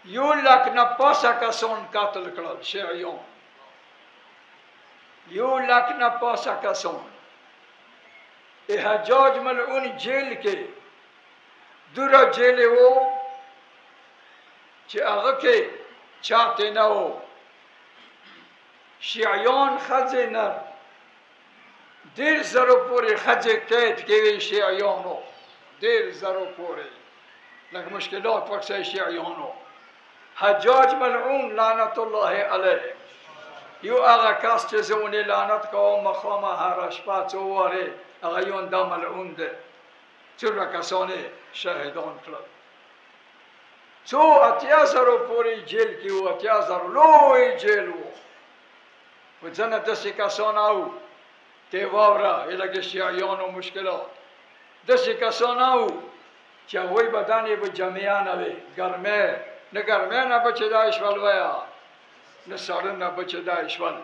یو لک نه پاسه کسان قتل کړل شیعیان، یو لک نه پاسه کسان. حجاج ملعون جیل کې دوره جیل و چې هغه کې چاته نه و، شیعیان ښځې نر ډېر زرو پورې ښځې قید کې وي شیعیانو، ډېر زرو پورې لږ مشکلات پکې شیعیانو. حجاج ملعون لعنت الله علیه یو هغه کس چې زه ونې لعنت کوم مخامه هره شپه څو وارې هغه یون دا ملعون دی. څومره کسان یې شهیدان کړل، څو اتیا زرو پورې جیل کې و، اتیا زرو لوی جیل و. و ځنه داسې کسان او ته واوره لکه شیعیانو مشکلات، داسې کسان او چې هغوی بدن یې به جامعه نه وي، ګرمۍ نه ګرمۍ نه بچېدای شول ویه نه ساړه نه بچېدای شول،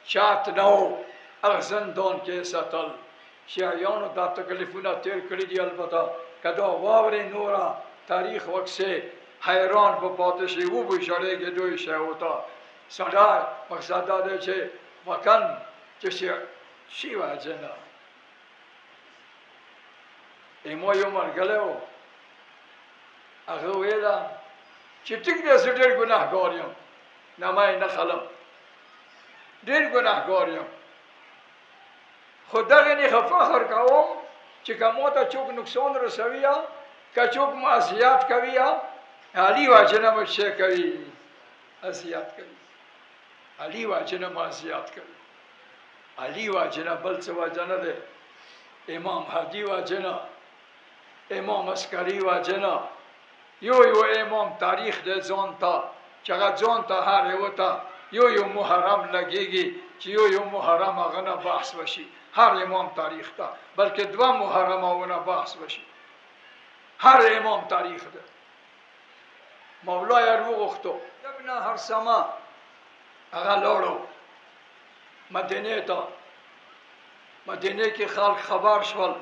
چت نه و، هغه زندان کې یې ساتل. شیعیانو دا تکلیفونه تیر کړي دي. البته که دا واورې نوره تاریخ وکسې حیران به پاتې شي، وبه ژړېږي دوی شیعو سړی. مقصد دا دی چې وطن چې شي وجه نه. ما یو ملګری و هغه ویله چې ټیک دی زه ډېر ګناهګار یم، نه ما یې نه خلم، ډېر ګناهګار یم، خو دغې نه ښه فخر کوم چې که ما ته څوک نقصان رسوي یا که څوک ما اذیت کوي یا علي وجه نه مو څه کوي، اذیت کوي، علي وجه نه مو اذیت کوي، علي وجه نه، بل څه وجه نه دی، امام هدي وجه نه، امام عسکري وجه نه. یو یو امام تاریخ دی ځان ته چې هغه ځان ته هر یوه ته یو محرم لګېږي چې یو محرم هغه نه بحث وشي، هر امام تاریخ ته، بلکې دوه محرمونه بحث وشي، هر امام تاریخ دی. مولا یې وغوښتو ابن هرسمه هغه لاړو مدینې ته، مدینې کې خلک خبر شول،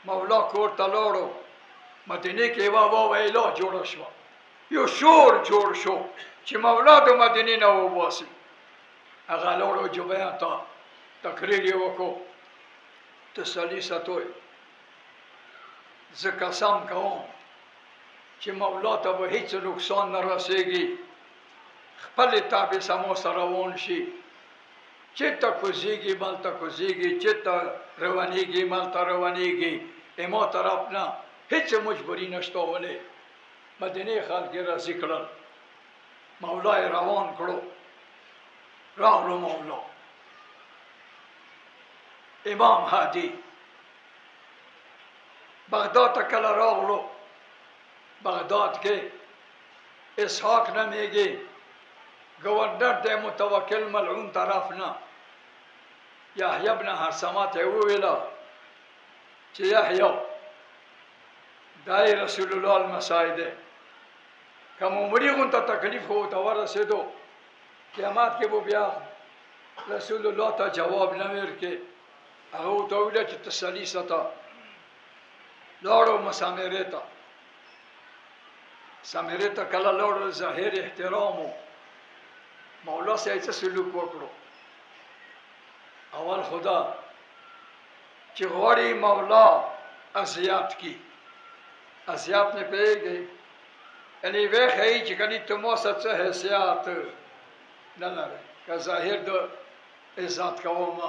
مولا کور ته لاړو، مدینې کې یوه واویلا جوړه شوه، یو شور جوړ شو چې مولا د مدینې نه وباسي. هغه لاړو جبهې ته، تقریر یې وکړو، تسلي ستوي زه قسم کوم چې مولا ته به هیڅ نقصان نه رسېږي، خپلې تابع سمو سره روان شي، چېرته کوزېږي ملته کوزېږي، چېرته روانېږي ملته روانېږي، اما طرف نه هیڅ مجبوري نشته. ولې مدینې خلک یې راضي کړل، مولا یې روان کړو، راغلو مولا. امام هادي بغداد ته کله راغلو، بغداد کې اسحاق نومیږي گورنر دی متوکل ملعون طرف نه، یحیی ابن هرسمه ته وویله چې یحیی دای رسول الله المسای دی، که عمري غونته تکلیف خو ته ورسېدو قیامت کې به بیا رسول الله ته جواب نه ورکړي. هغه ورته وویله چې تسلي ساته. لاړو مسامرې ته، سامرې ته کله لاړو ظاهر احترام و، مولا صاحب څه سلوک وکړو. اول خدا چې غواړي مولا اذیت کی، اذیت نه پوهېږي، یعنې ویې ښیي چې کني ته ما سره څه حیثیت نه لرې، که ظاهر د عزت کوم.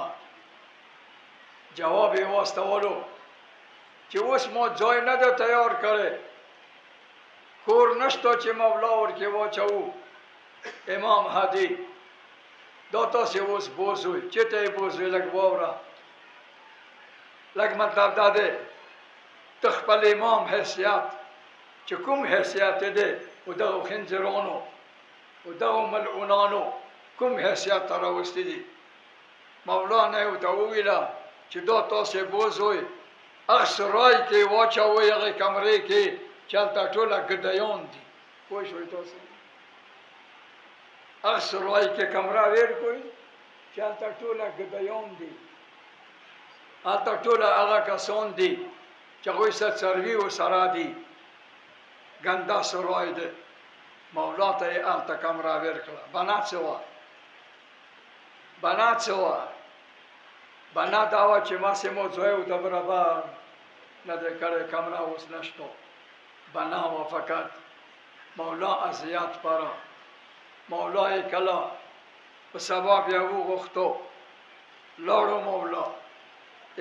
جواب یې واستولو چې اوس ما ځای نه ده تیار کړی، کور نشته چې مولا ورکې واچوو. امام هادي دا تاسې اوس بوزوئ، چېرته یې بوزوئ؟ لږ واوره، لږ مطلب دا دی ته خپل امام حیثیت چې کوم حیثیت دی و دغو خنزرانو و دغو ملعونانو کوم حیثیت ته راوستی دي. مولا نه یې ورته وویله چې دا تاسې بوزوئ، هغه سرای کې واچوئ، هغې کمرې کې چې هلته ټوله ګدایان دي. پوه شوئ تاسې؟ هغه سرای کې کمره ویر کوئ چې هلته ټوله ګدایان دي، هلته ټوله هغه کسان دي چې هغوی سره څاروي ورسره دي، ګنده سرای دی مولا ته یې هلته کمره ورکړه بنا څه وه بنا څه وه بنا دا وه چې ما سې مو ځای و د برابر نه دی کړی کمره اوس نشته بنا وه فقط مولا اذیت پره مولا یې کله په سبا بیا وغوښتو لاړو مولا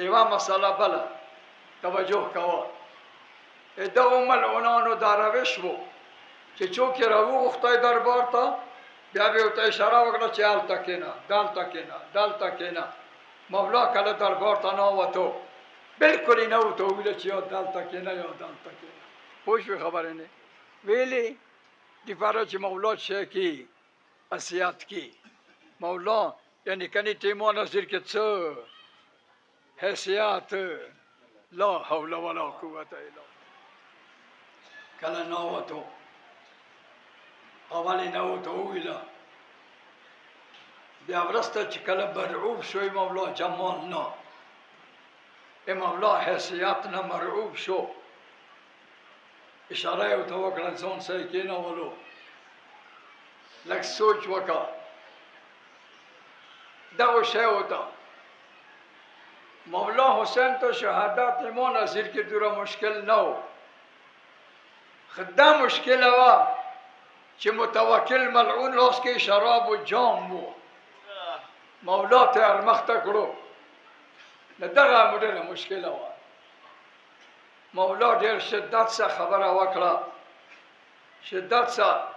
یوه مسله بله توجه کوه دغو ملعونانو دا روش و چې څوک یې راوغوښتی دربار ته بیا به یې ورته اشاره وکړه چې هلته کښېنه دلته کښېنه دلته کښېنه مولا کله دربار ته ننوتو بلکل یې نه ورته وویله چې یا دلته کښېنه یا دلته کښېنه پوه شوې خبرې نه ویلې دپاره چې مولا شی کي اذیت کي مولا یعنی کنی تیما نظر کې څه حیثیت لا حول ولا قوت الا کله ننوتو اول یې نه ورته وویله بیا وروسته چې کله مرعوب شوی مولا جمال نه مولا حیثیت نه مرعوب شو اشاره یې ورته وکړه ځان سره یې کېنولو لږ سوچ وکړه دغه شی وته مولا حسین ته شهادت ما نظر کې دوره مشکل نه و خدا مشکله وه چې متوکل ملعون لاس کې شراب و جام و مولا ته یې ارمخته کړو نه دغه مو ډېره مشکله وه مولا ډېر شدت سره خبره وکړه شدت سره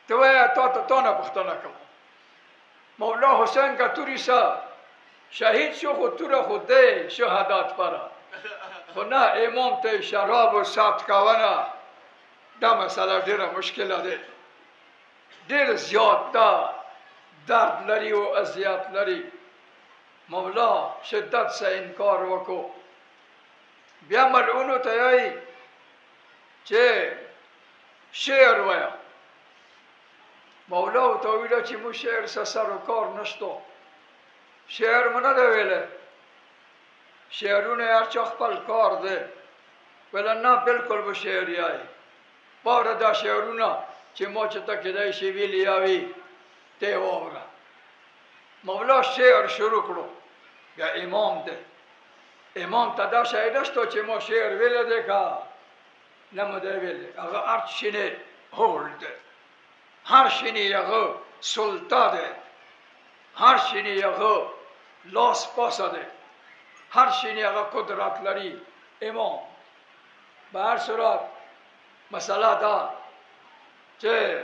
ته وایه تا نه پوښتنه کوم مولا حسین که توری سره شهید شو خو توره خو دی شهادت پره خو نه امام ته شراب و ثبت کوونه دا مسئله ډېره مشکله ده ډېر زیات ده درد لري و اذیت لري مولا شدت سره انکار وکړو بیا ملعونو ته یایي چې شعر وایه مولا ورته وویله چې مو شعر سره سر و کار نشته شعر مو نه دی ویلی شعرونه هر چا خپل کار دی ویله نه بلکل به شعر یایي واوره دا شعرونه چې ما چې ته کیدای شي ویلي یاوي ته یې واوره مولا شعر شروع کړو بیا امام دی امام ته دا شی نشته چې ما شعر ویلی دی که نه مو دی ویلی هغه هر شینې هول دی هر شینې هغه سلطه دی هر شینې هغه لاس پاسه دی هر شینې هغه قدرت لري امام به هر صورت مسئله دا چې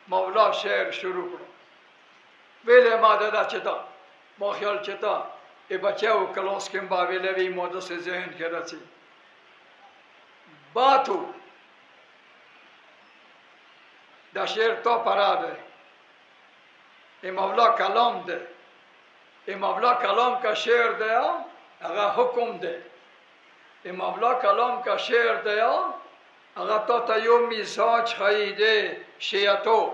مولا شعر شروع کړو ویلی ما دا چې تا ما خیال چې تا ای بچه و کلاس کم با ویلی وی ماده سے ذهن که رسی باتو دا شعر تا پرا ده ای مولا کلام ده ای مولا کلام کا شعر ده اگه حکم ده ای مولا کلام کا شعر ده اگه تا یو مزاج خیده شیعتو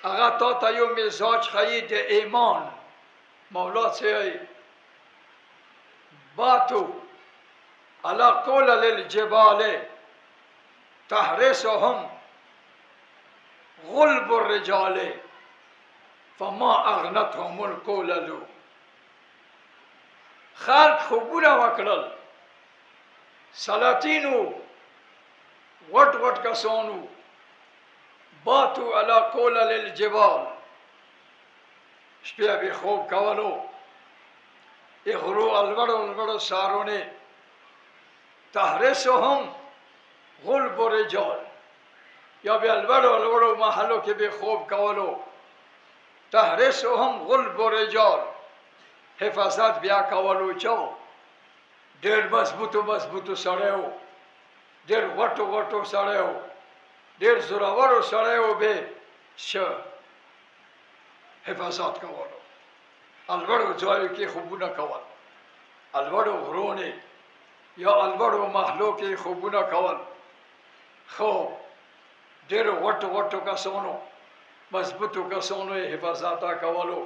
اگه تا یو مزاج خیده ایمان مولا چه باتو علا قول للجبال تحرسهم غلب الرجال فما اغنتهم القولل خلق خوبونه وکړل سلاطینو وټ وټ کسانو باتو علا قول للجبال شپه به خوب کولو غرو الوړو سارونه تحرسهم غلب الرجال یا به الوړو محلو کې به خوب کولو تحرسهم غلب الرجال حفاظت بیا کولو چا ډېر مضبوطو سړیو ډېر غټو سړیو ډېر زورورو سړیو به حفاظت کولو الوړو ځایو کې خوبونه کول الوړو غرونه یا الوړو محلو کې خوبونه کول خو ډېر غټو کسانو مضبوطو کسانو حفاظت کولو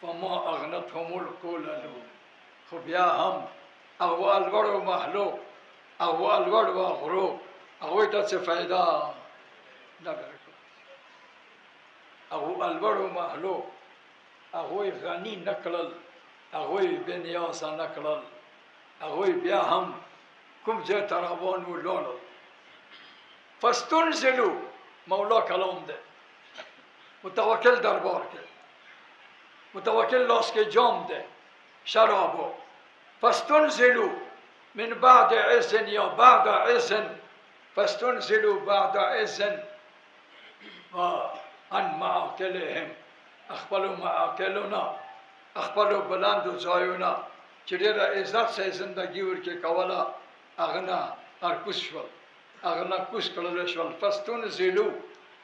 فما اغنتهم القولل خو بیا هم هغه الوړو محلو هغه الوړو غرو هغوی ته څه فایده نه درکړه. هغو الوړو محلو هغوی غني نه کړل، هغوی بې نیازه نه کړل، هغوی بیا هم کوم ځای ته روان ولاړل. فاستنزلوا مولا کلام ده، متوکل دربار کې، متوکل لاس کې جام ده شرابو. فاستنزلوا من بعد عزن یا بعد عزن، فاستنزلوا بعد عزن عن معاقلهم، اخپلو معاقلونا، اخپلو بلندو ځایونا چې ډېره عزت سره زندگی ورکې کوله هغه نه ارکوس شول، هغه نه کوس کړل شول. فاستنزلوا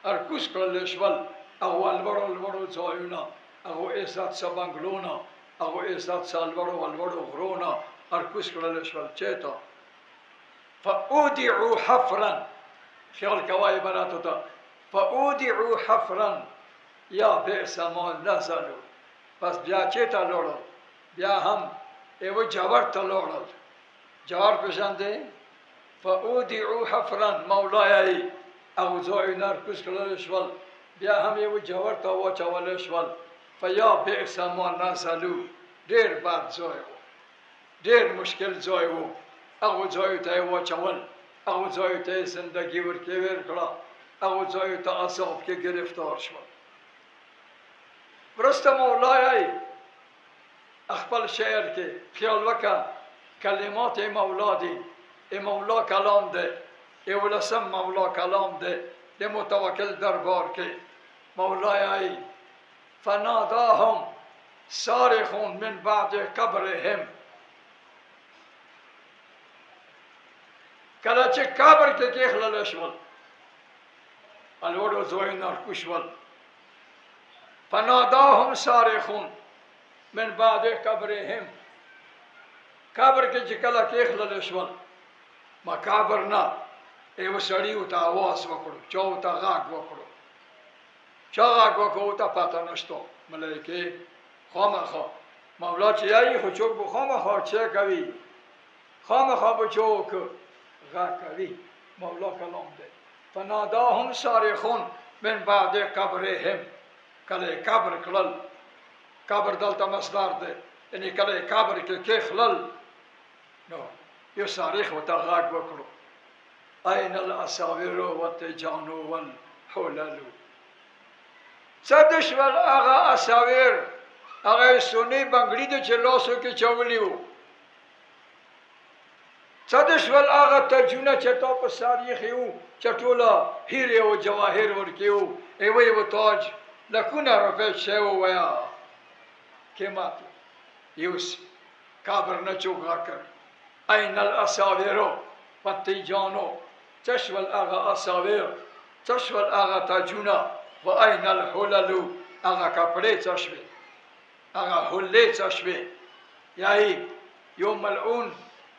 ارکوس کړل شول هغو الوړو الوړو ځایونه، هغو عزت سه بنګلونه، هغو عزت سه الوړو الوړو غرونه ارکوس کړل شول. چېرته؟ فاودعوا حفرا، خیال کوه عباراتو ته، فاودعوا حفرا یا بئس ما نزلوا، پس بیا چېرته لاړل؟ بیا هم یوه جوړ ته لاړل. جوړ پېژندې؟ فاودعوا حفرا مولایه هغو ځایونه ارکوس کړل شول، بیا هم یوه جوړ ته واچولی شول. فیا بئس ما نزلوا، ډېر بد ځای و، ډېر مشکل ځای و. هغو ځایو ته یې واچول، هغو ځایو ته یې زندګي ورکې ور کړه، هغو ځایو ته عذاب کې گرفتار شول. وروسته مولایه خپل شعر کې خیال وکړه کلمات مولا دي، مولا کلام ده، 11 مولا کلام ده د متوکل دربار کې. مولایه فناداهم صارخون من بعد قبرهم، کله چې قبر کې کېښللی شول الوړو ځایونه ارکوس شول. فناداهم صارخون من بعد قبرهم، قبر کې چې کله کېښللی شول مقابر نه یوه سړي ورته اواز وکړو، چا ورته غږ وکړو. چا غږ وکړو ورته پته نشته. ملایکې خامخا مولا چې یایي خو څوک به خامخا چی کوي، خامخا به څوک غږ کوي. مولا کلام دی. فناداهم صارخون من بعد قبرهم، کله یې قبر کړل، قبر دلته مصدر دی، یعنې کله یې قبر کې کېښلل نو یو صارخ ورته غږ وکړو، این الاساور والتیجان والحلل. څه د شول هغه اساور، هغه سونی بنګړي دی چې لاسو کې چولی و. څه د شول هغه تجونه چې تا په سر ایښي وو چې ټوله هیرې او جواهر ورکې وو، یوه یوه تاج لکونه روپۍ شی ووایه قیمت یوس. قبر نه څوک غږ کوي. این الاساور والتیجان، څه شول هغه اساور، څه شول هغه تاجونه، و این الحلل هغه کپړې څه شوې، هغه حلې څه شوې. یعنې یو ملعون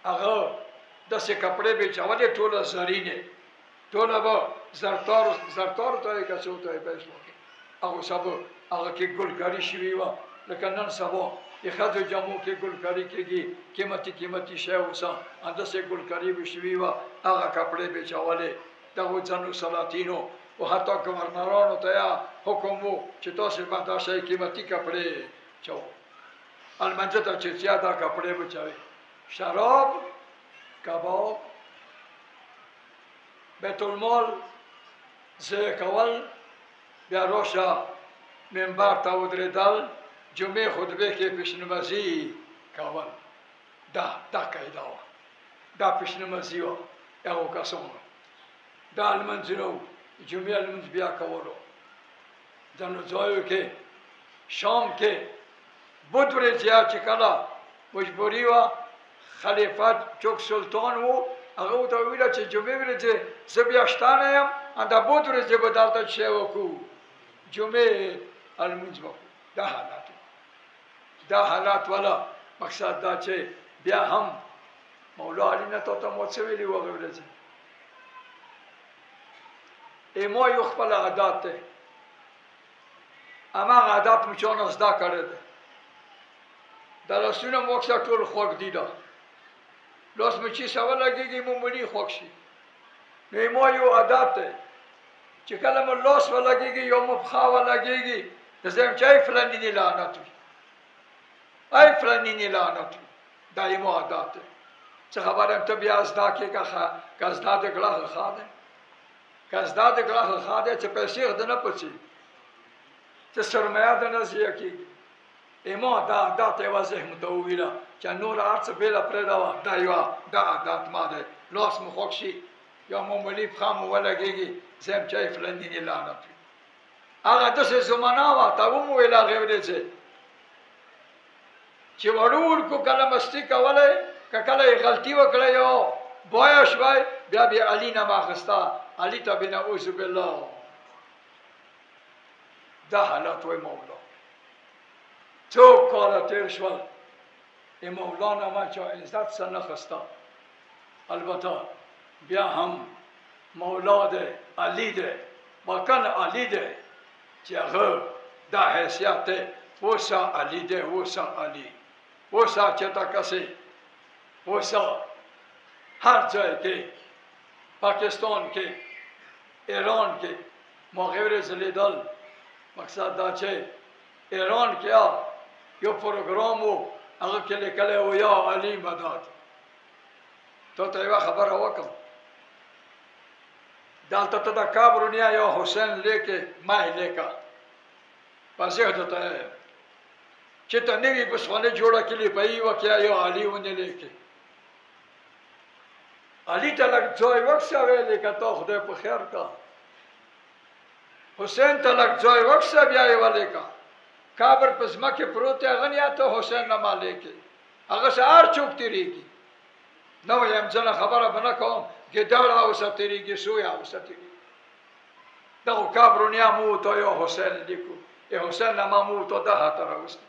هغه داسې کپړې به چولې ټوله زرینې، ټوله به زرتارو ته یې که څه ورته یې پیسې وکړي، هغو سبا هغه کې ګلکاري شوې وه. لکه نن سبا د ښځو جامو کې ګلکاري کېږي، قیمتي قیمتي شی اوسه همداسې ګلکاري به شوې وه، هغه کپړې به چولې. دغو ځینو سلاطینو او حتی ګورنرانو ته یا حکم و چې تاسې به دا شی قیمتي کپړې چو، المنځه ته چې زیاده کپړې به چوي. شراب، کباب، بیت المال ضایع کول، بیا راشه منبر ته ودرېدل، جمعې خطبې کې پیشنمازي کول. دا قاعده وه، دا پیشنمازي وه هغو کسانو. دا لمونځونه وو، جمعې لمونځ بیا کولو. ځینو ځایو کې شام کې بود ورځې چې کله مجبوري وه، خلیفه چوک سلطان و، هغه ورته وویله چې جمعې ورځې زه بیا شته نه یم، همدا بود ورځې به دلته شی وکړو، جمعې لمونځ وکړو. دا حالت و، دا حالت والا مقصد دا چې بیا هم مولا علي نه تا ته ما څه ویلي و هغې ورځې ما یو خپل عادت دی، هماغه عادت مو چا نه زده کړی دی. دا لاسونه مو اکثر ټول خوږ دي، دا لاس مو چې سوه لګېږي معمولي خوږ شي، نو ما یو عادت دی چې کله مو لاس ولګېږي یا مو پښه ولګېږي د زم چې فلانی دی لعنت وي ای فلانی دی لعنت وي دا یې مو عادت دی څه خبره ته بیا زده کېږه که زده د کړه ښه دی که زده د کړه ښه دی چې پیسې د نه پڅي چې سرمایه د نه ضایع کېږي ما دا عادت یوه ذهن ته وویله چې نور هر څه بېله پرېږدوه دا یوه دا عادت ما دی لاس مو خوږ شي یا معمولي پښه مو ولګېږي زه یم چې فلاني دی لعنت وي هغه داسې زمانه وه تا هم وویل هغې ورځې چې وړوکو کله مستي کولی که کله یې غلطي وکړه یا بویه شوی بیا بیا علي نه ماخسته علي ته بې نعوذ بالله دا حالت وی مولا څو کاله تېر شول مولا نه ما چا عزت څه نه خسته البته بیا هم مولا دی علي دی مکن علي دی چې هغه دا حیثیت دی اوسه علي دی اوسه علي اوسه چېرته کسې اوسه هر ځای کې پاکستان کې ایران کې ما غیر لیدل مقصد دا چې ایران کې یو پروګرام و هغه کې لیکلی و یا علي مدد تو ته یوه خبره وکړم دلته ته د کابرونیا یا حسین لیکې ما یې لیکه په ذهن ته چې ته نوي بسخانه جوړه کړي په یې وکړه یا علي ونه لیکې علي ته لږ ځای وکړه ویې لیکه تا خدای په خیر کا حسین ته لږ ځای وکړه بیا یې ولیکه کابر په ځمکې پروت دی هغه نه ته حسین نه ما لیکې هغه سه هر څوک تېرېږي نه وایم زه نه خبره به نه کوم ګیدړ اوسه تېرېږي سوی اوسه تېرېږي دغو کابرونیا مو ته یا حسین لیکو ای حسین نه ما مو ته دا خطر راوستی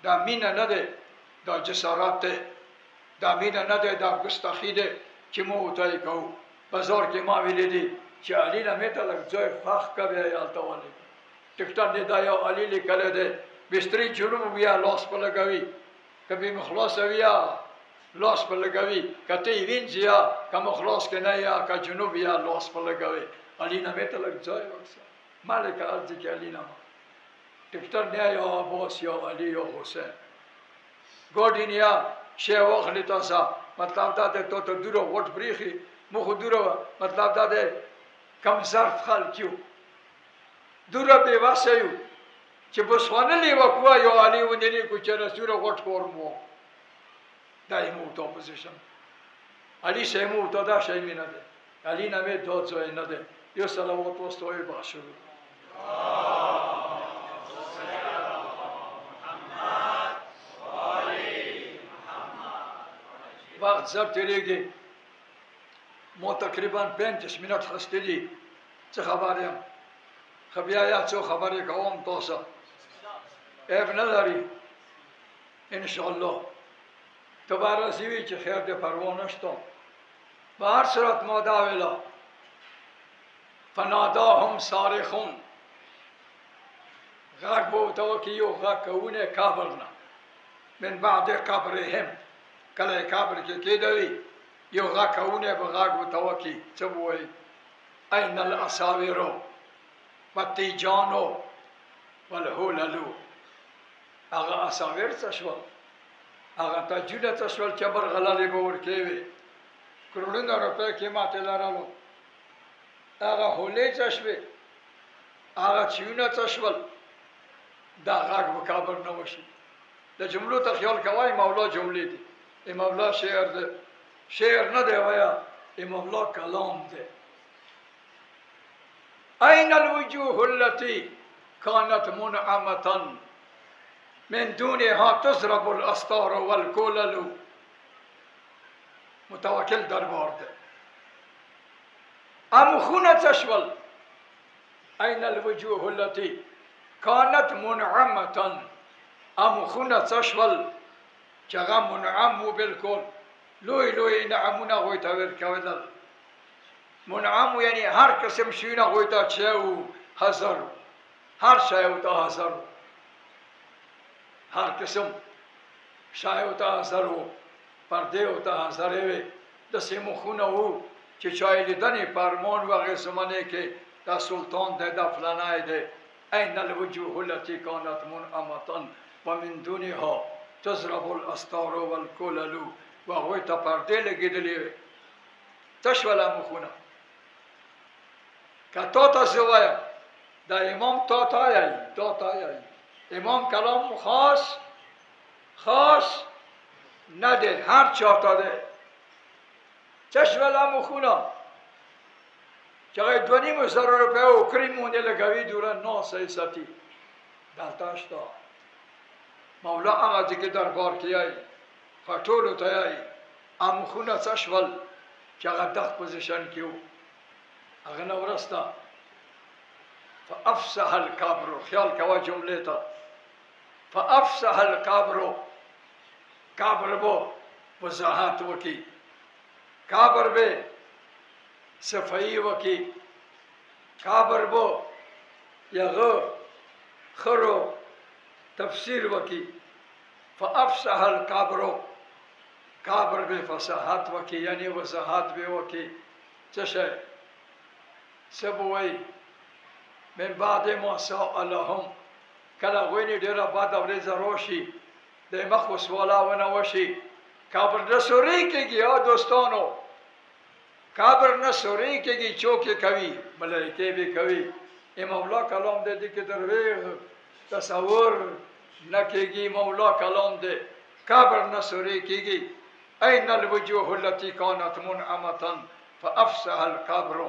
دا مینه نه دی دا جسارت دی دا مینه نه دی دا ګستاخي دی چې مو ته یې کوو بازار کې ما ویلي دي چې علي نه مې ته لږ ځای فخ که بیا یې هلته ولیکه ټکټر دی دا یو علي لیکلی دی بسترې جنوب بیا لاس په لګوي که بې مخلصه وي یا لاس په لګوي که ته یې وینځي یا که مخلص کې نه یا که جنوب یا لاس په لګوي علي نه مې ته لږ ځای وکړه ما لیکه ارځي کې علي نه ټکټر نه یا عباس یا علي یا حسین ګاډي یا شی واخلي تاسو مطلب دا دی تو ته دوره غوټ بریښي مو خو دوره مطلب دا دی کم ظرف خلک یو دوره بېوسه یو چې بسخانه لیوه کوه یا علي ونه لیکو چې رسوره غوټ کورم و دا یې مو ته اپوزیشن علي شی مو ته دا شی مې نه دی علي نه مې دا ځای نه دی یو صلوات واستوئ باشو وقت زر تېرېږي ما تقریبا 35 منټ خسته دي څه خبر یم خو بیا یا څو خبرې کوم تاسو عیب نه لري انشاءالله ته به راضي وي چې خیر دې پروا نشته به هر صورت ما دا ویله فناداهم صارخون غږ به ورته وکړي یو غږ کوونی قبر نه من بعد قبرهم کله یې قبر کې کېدوي یو غږ کوونی به غږ ورته وکړي څه به وایي این الاصاورو والتیجانو والهوللو هغه اصاور څه شول هغه تاجونه څه شول چې برغللې به ورکوي کروڑونه روپۍ قیمت یې لرلو هغه هولې څه شوې هغه چیونه څه شول دا غږ به قبر نه وشي د جملو ته خیال کوئ مولا جملې دي مولا شعر دی شعر نه دی ویا مولا کلام دی این الوجوه التي كانت منعمة من دونها تضرب الاستار والكلل متوکل دربار ده امخونه تشول این الوجوه التي كانت منعمة امخونه تشول چغه منعم بالکل لوی لوی نعمونه غویتا ورکودل منعم یعنی هر قسم شیونه غویتا چهو حضر هر شایو تا حضر هر قسم شایو تا حضر پرده تا حضر وی دسی مخونه و چې چای لیدنې فرمان و هغې زمانې کې دا سلطان دی دا فلانی دی این الوجوه التي كانت منعمة ومن دونها تضرب الاستار والکلل و هغوی ته پردې لګېدلې وې تش ولا مخونه که تا ته زه وایم دا امام تا یایي امام کلام خاص نه دی هر چا ته دی چش ولا مخونه چې هغه 2.5 روپۍ او کریمونه لګوي دوره ناسه ساتي دلته شته مولا هغه چې دربار کې یایي خټولو ته یایي مخونه څه شول چې هغه دغه پوزیشن کې و هغه نه ورسته فافسح القبر خیال کوه جملې ته فافسح القبر قبر به وضاحت وکي قبر به صفائی وکی قبر به یغه خرو تفسیر وکی فافسح القبر قبر به فصاحت وکی یعنی وضاحت به وکی څه شی سبوي من بعد ما سألهم کله غویني ډیره بد اورې زروشي د مخ وسوالا ونه وشي قبر نه سوري کېږي یا دوستانو قبر نه سوري کېږي چوکې کوي ملایکې به کوي امام الله کلام دې کې درویغ تصور نه کېږي مولا کلام دې قبر نه سوري کېږي این الوجوه التي كانت منعمة فافسح القبر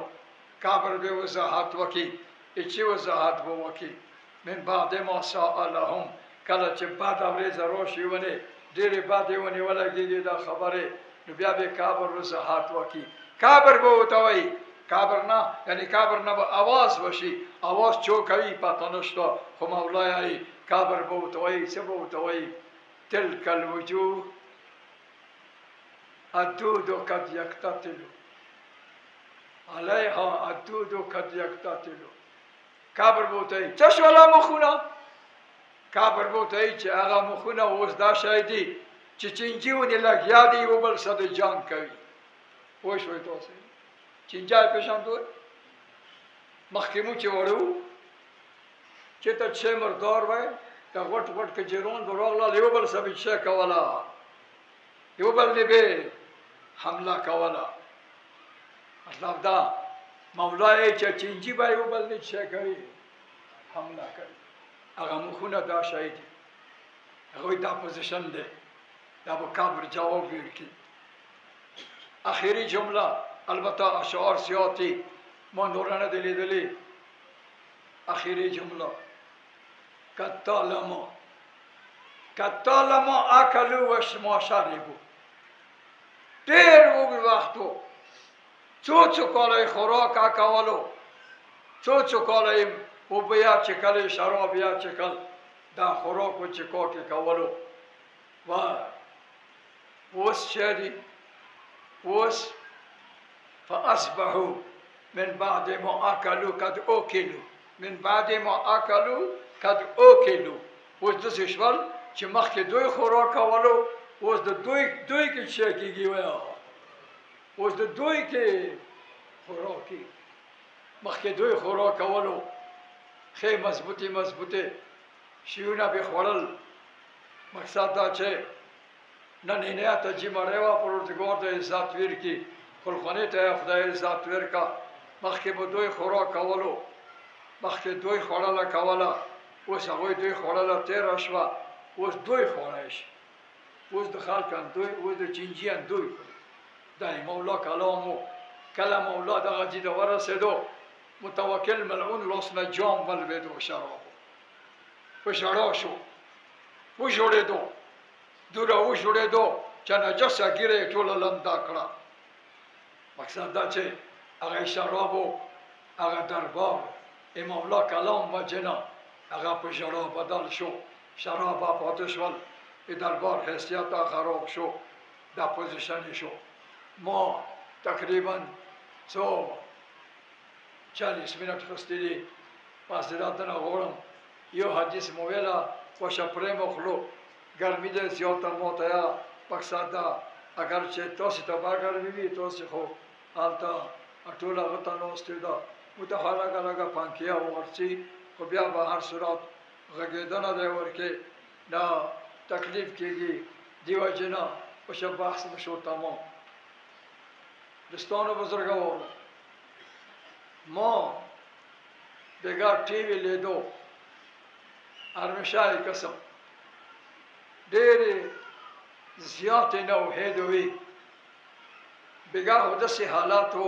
قبر به وضاحت وکي چی وضاحت به وکي من بعد ما سألهم کله چې بعد اورې زروشي ونه ډېرې بدې ونې ولګېږي دا خبرې نو بیا به قبر وضاحت وکي قبر به ورته وایي قبر نه یعنی قبر نه به آواز وشي آواز چو کوي پته نشته خو مولا یایي قبر به ورته وایي څه به ورته وایي تلک الوجوه الدود قد یقتتل علیها الدود قد یقتتل قبر به ورته وایي څه شوله مخونه قبر به ورته وایي چې هغه مخونه اوس دا شی دي چې چینجي ونې لګیا دي یو بل سره جنګ کوي پوه شوئ تاسو چینجا یې پېژندوئ مخکې مو چې وړو چې ته چې مردار وای دا غټ غټ کجرون به راغله یو بل سره څه کوله یو بل نه به حمله کوله مطلب دا مولا یې چې چینجي به یو بل نه څه کوي حمله کوي هغه مخونه دا شی دي هغوی دا پوزیشن دی دا به قبر جواب ورکړي آخري جمله البته اشعار سیاتی ما نورانه دی لیدلې آخري جمله کطالما اکلو و ما شربو ډېر اوږد وخت و څو کاله یې خوراک کولو څو کاله یې اوبه یا چکل شراب یا چکل دا خوراک و چکاک کولو و اوس چه اوس فاصبحوا من بعد ما اكلوا قد اكلوا من بعد ما اكلوا قد اكلوا اوس داسې شول چې مخکې دوی خوراک کولو اوس د دوی کې څه کېږي ویا اوس د دوی کې خوراک کېږي مخکې دوی خوراک کولو ښې مضبوطې شیونه به خوړل مقصد دا چې نن عنایت جیمړی وه پروردګار ته عزت ورکړي خلخانې ته یې خدای عزت ورکړه مخکې به دوی خوراک کولو مخکې دوی خوړله کوله اوس هغوی دوی خوړله تېره شوه اوس دوی خوړی شي اوس د خلک دوی اوس د چینجیان دوی دا یې مولا کلام و کله مولا دغه ځای ته ورسېدو متوکل ملعون لاس نه جام ولوېدو شرابو په ژړا شو وژړېدو دوره وژړېدو چې نجسه ږیره یې ټوله لمده کړه مقصد دا چې هغه شرابو هغه دربار امام الله کلام و جنا هغه په ژړا بدل شو شراب پاتې شول دربار حیثیت خراب شو دا پوزیشن شو ما تقریبا 40 منټ خسته دي معذرت نه غواړم یو حدیث مو ویلا خوشه پرې مو خلو ګرمي دې زیاته موته یا مقصد دا اگر چې تاسو ته با ګرمي وي تاسو خو هلته ټول هغه ته ناستې ده موږ ته خو لږه لږه پنکې او ورچي خو بیا به هر صورت غږېدنه دی ورکې دا تکلیف کېږي دې وجې نه اوس بحث نشو تمام دوستانو بزرګوارو ما بګا ټي وي لیدو هرمشای قسم ډېرې زیاتې نوحیدې وي بګا خو داسې حالات و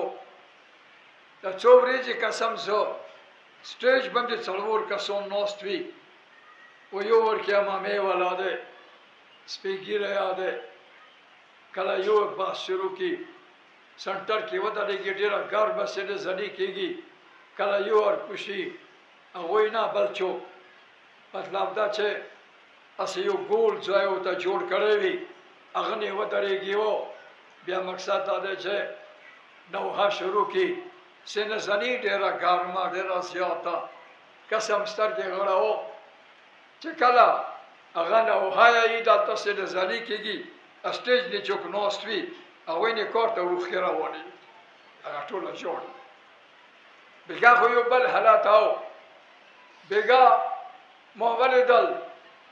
د څو ورځې قسم زه سټیج باندې څلور کسان ناست وي و یو ورکې امامې والا دی سپیکر دی کله یو بحث شروع کړي سنټر کې ودرېږي ډېره ګرمه سینه زني کېږي کله یو ورکوشي هغوی نه بل څوک مطلب دا چې هسې یو ګول ځای ورته جوړ کړی وي هغه نه ودرېږي و بیا مقصد دا دی چې نوحه شروع کړي سینه زني ډېره ګرمه ډېره زیاته قسم سترګې غړوو چې کله هغه نوحه یې دلته سینه زني کېږي سټیج نه څوک ناست وي هغوی نه کار ته اوښکې روانې هغه ټوله جوړ بېګا خو یو بل حالت او بېګا ما ولیدل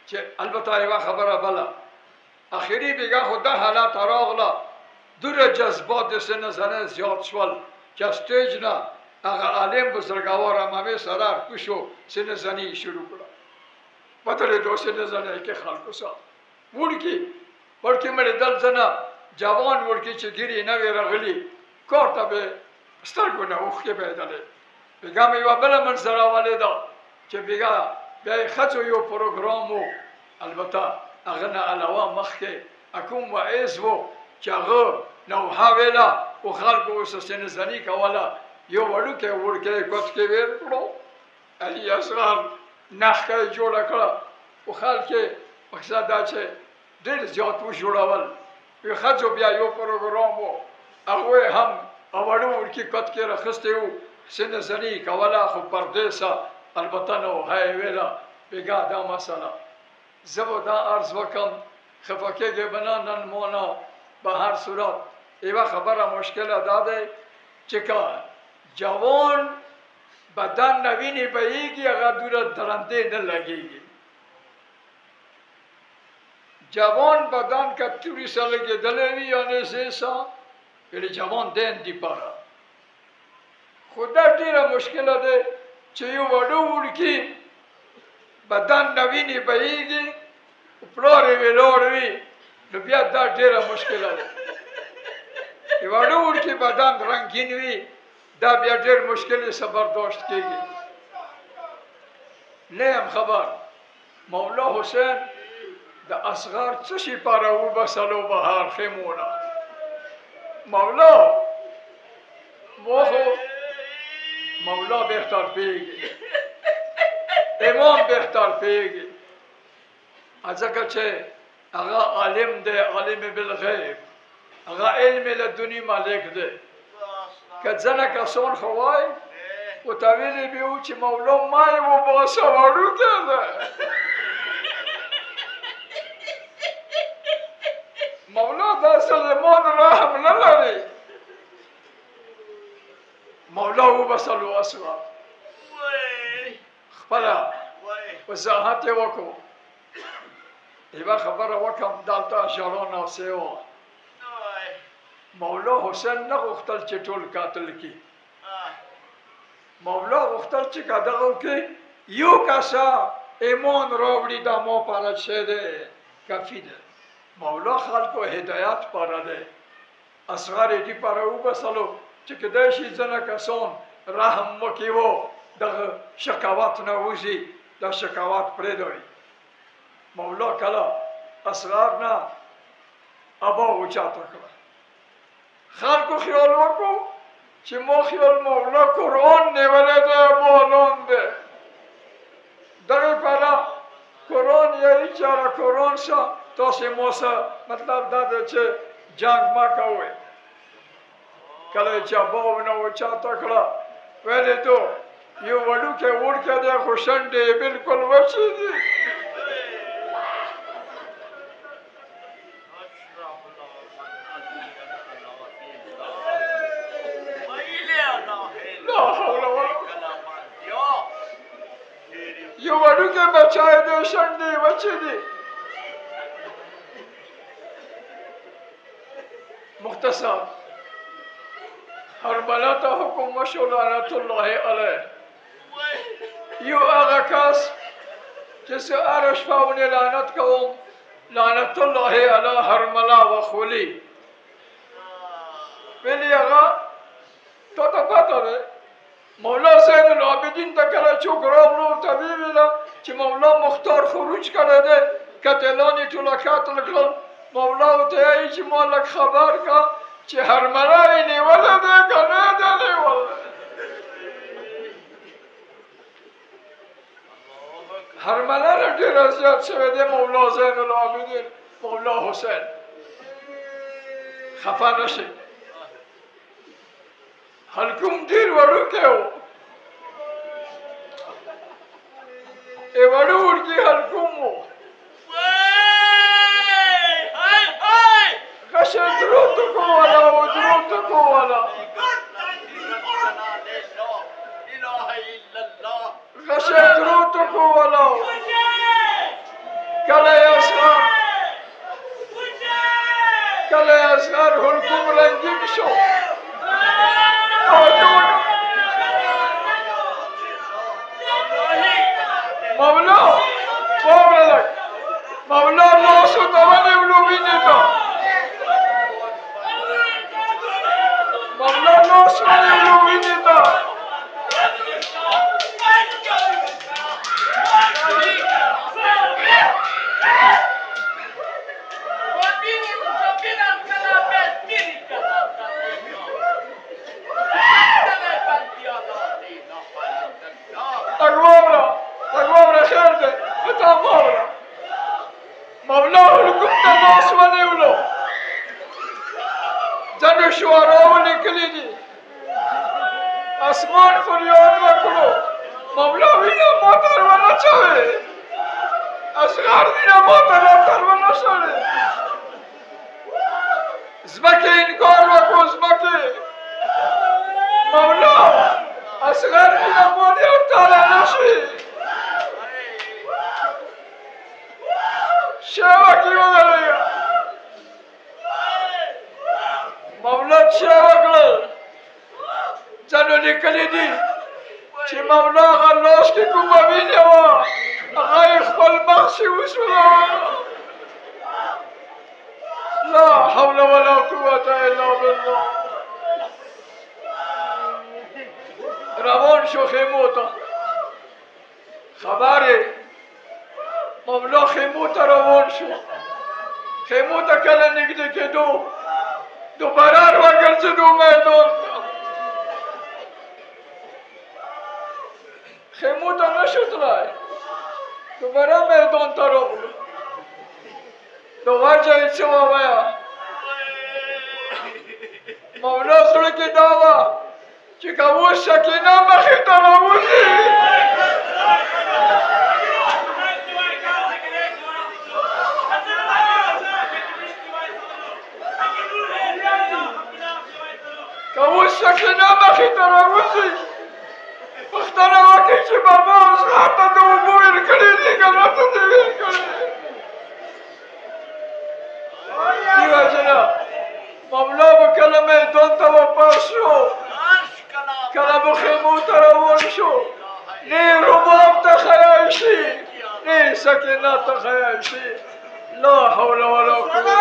چې البته یوه خبره بله اخري بېګا خو دا حالت راغله دوره جذبات د سینه زنۍ زیات شول چې سټیج نه هغه عالم بزرګوار امامې سره کوشو سینه زني شروع کړه ودرېدو سینه زنۍ کې خلکو سره وړکي مړې دل زنه جوان وړکي چې ګیرې نه وې راغلي کار ته به سترګو نه اوښکې بهېدلې بېګا مې یوه بله منظره ولیده چې بېګا بیا یې ښځو یو پروګرام و البته هغه نه علاوه مخکې کوم وعظ و چې هغه نوحه ویله و خلکو اوس سینه زني کوله یو وړوکی وړکی کوڅ کې ویر کړو علي اصغر نښکه یې جوړه کړه و خلک یې مقصد دا چې ډېر زیات وژوړول وی ښځو بیا یو پروګرام و هغوی هم وړو وړکي کټ کې راخیستی وو سینه زني کوله خو پردې سه البته نوحه یې ویله بېګا دا مسله زه به دا عرض وکړم خفه کېږې به نه نن مو نه به هر صورت یوه خبره مشکله دا دی چې که جوان بدن نه وینې بهیږي هغه دوره درندې نه لګېږي جوان بدن که توری سه لګېدلی وي یا نږدې سه یعنې جوان دین دی پاره خو دا ډېره مشکله دی چې یو وړو وړکي بدن نه وینې بهیږي پلار یې ولاړ وي نو بیا دا ډېره مشکله ده یو وړو وړکي بدن رنګین وي دا بیا ډېر مشکل یې سه برداشت کېږي نه یم خبر مولا حسین د اصغر څه شي پاره وبسلو بهار خیمونه مولا ما خو مولا بهتر پیږي امام بهتر پیږي ځکه چې هغه عالم دی عالم بالغیب هغه علم لدني مالک دی که ځنه کسان خو وایي ورته ویلي به وو چې مولا ما یې وباسه وړوکی دی مولا دا سلیمان رحم نه لري مولا وبسلو اصغر خپله وضاحت یې وکړو یوه خبره وکړم دلته ژړا ناسې وه مولا حسین نه غوښتل چې ټول قاتل کړي مولا غوښتل چې که دغه وکړي یو کسه ایمان راوړي دا ما پاره شی دی کافي دی مولا خلکو هدایت پاره دی اصغر یې دې پاره وبسلو چې کیدای شي ځینې کسان رحم وکړي و دغه شکاوت نه وځي دا شکاوت پرېږدوي مولا کله اصغر نه ابا اوچاته کړه خلکو خیال وکړو چې ما خیال مولا قرآن نیولی دی بالون دی دغې پاره قرآن یې چاره قرآن شه تاسې ما سه مطلب دا دی چې جنګ مه کوئ کله چې ابا ونه اوچاته کړه ویلې تو یو وړوکی وړکی دی خو شنډې یې بلکل وچې دي وڑو کے بچائے دے شنڈی بچے دی مختصر حرملہ تا حکم مشو لعنت اللہ علیہ یو آغا کس جس عرش فاونی لعنت کوم لعنت اللہ علی حرملہ و خولی ولی آغا تو تا پتا دے مولا زین العابدین تا کلا چوک رابلو طبیبی چی مولا مختار خروج کرده ده کتلانی تولا قتل کل مولا تایی چی مالک خبر کا چی حرملہ اینی ولی ده کنه ده نیوله حرملہ را دیر ازیاد شده مولا زین العابدین مولا حسین خفا نشه حلکم دیر وڑو کے ہو اے وڑو اڑکی حلکم ہو خش درود کو والا ہو درود کو والا خش درود کو والا ہو کلے اصغر حلکم رنگی شو مولا مولا نوسو دوانی ولوبی نیتا مولا نوسو ولوبی نیتا اقوامنا خیر دے بتا مولا حلکم تا ناس ونی ولو جن شعراء نکلی دی آسمان فریاد وکلو مولا بینا ماتر ونا چاہے اصغر بینا ماتر ونا چاہے زمکے انکار وکو زمکے مولا اصغر بینا مانی ارتالا نشی شیوہ کی وغیر لیا مولا شیوہ کرل جنو نکلی دی چی مولا غلاش کی کم بینی ہوا غیخ بالمخشی وصولا لا حول ولا قوة الا بالله روان شو خیموتا خبری مولا خیموتا روان شو خیموتا کلا نگده که دو برار وگر زدو میدان خیموتا نشد رای دو برار میدان تا رو دو وجه ایچه وابایا مولا سرکی داوا چی کبوش شکینا مخیطا روزی کبوش شکینا مخیطا روزی وقتانا واقعی چی بابا اصغارتا دو بویر کلی دیگا تو دیویر کلی دیو جنا مولا بکلمه دونتا و پاشو کلم خیموتا روان شو نی رباب تخیایشی نی سکینات تخیایشی لا حول ولا قوة